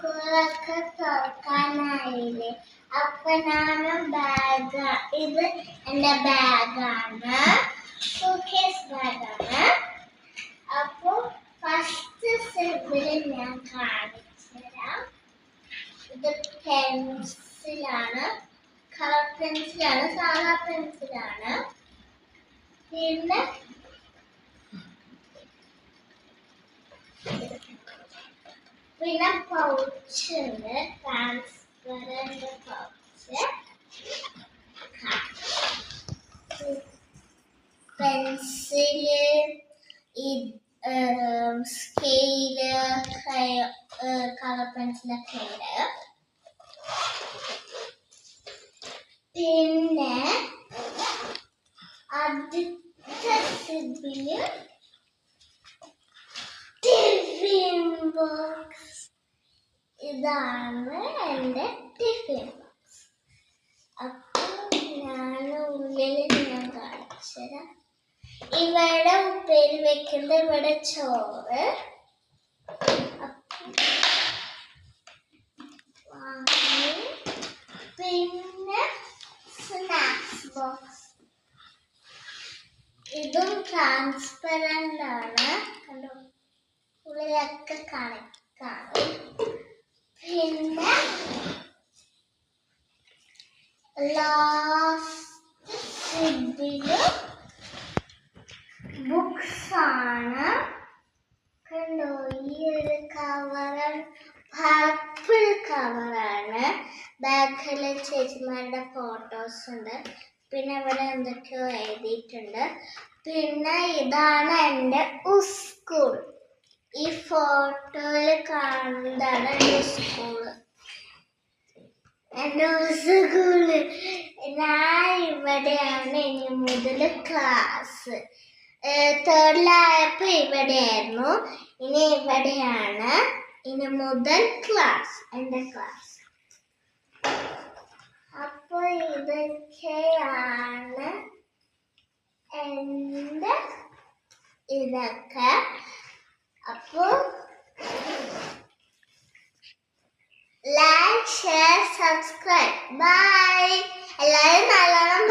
സ്കൂളൊക്കെ തുറക്കാനായില്ലേ? അപ്പൊ ഞാൻ ബാഗ്, ഇത് എൻ്റെ ബാഗാണ്, സൂട്ട്കേസ് ബാഗാണ്. അപ്പൊ ഫസ്റ്റ് സെബില് ഞാൻ കാണിച്ചു തരാം. ഇത് പെൻസിലാണ്, കളർ പെൻസിലാണ്, സാധാ പെൻസിലാണ്. പിന്നെ പൗച്ചുണ്ട്, transparent pouch. Pencil, scale, colour പെൻസിലൊക്കെ ഉണ്ട്. പിന്നെ അടുത്ത സിബില് ടിഫിൻ ബോക്സ്. ഇതാണ് എൻ്റെ ടിഫിൻ ബോക്സ്. അപ്പോൾ ഉള്ളിൽ ഞാൻ കാണിച്ചുതരാം. ഇവിടെ ഉപ്പേരി വെക്കുന്നത്, ഇവിടെ ചോറ്, പിന്നെ സ്നാക്സ് ബോക്സ്. ഇതും ട്രാൻസ്പെറന്റ് ആണ്, കണ്ടോ, ഉള്ളിലൊക്കെ കാണും. പിന്നെ ലാസ്റ്റ് സിബില് ബുക്സ് ആണ്, കണ്ടോ. ഈ ഒരു കവർ പർപ്പിൾ കവറാണ്. ബാക്കില് ചേച്ചിമാരുടെ ഫോട്ടോസ് ഉണ്ട്. പിന്നെ ഇവിടെ എന്തൊക്കെയോ എഴുതിയിട്ടുണ്ട്. പിന്നെ ഇതാണ് എൻ്റെ സ്കൂൾ. ഈ ഫോട്ടോയിൽ കാണുന്നതാണ് എൻ്റെ സ്കൂള്. എൻ്റെ സ്കൂള് ഞാൻ ഇവിടെയാണ് ഇനി മുതൽ ക്ലാസ്. തേർഡിലായപ്പോൾ ഇവിടെയായിരുന്നു, ഇനി ഇവിടെയാണ് ഇനി മുതൽ ക്ലാസ്, എൻ്റെ ക്ലാസ്. അപ്പോൾ ഇതൊക്കെയാണ് എൻ്റെ ഇതൊക്കെ. അപ്പോൾ ലൈക്ക്, ഷെയർ, സബ്സ്ക്രൈബ്. ബൈ. എല്ലാവരും നല്ലോണം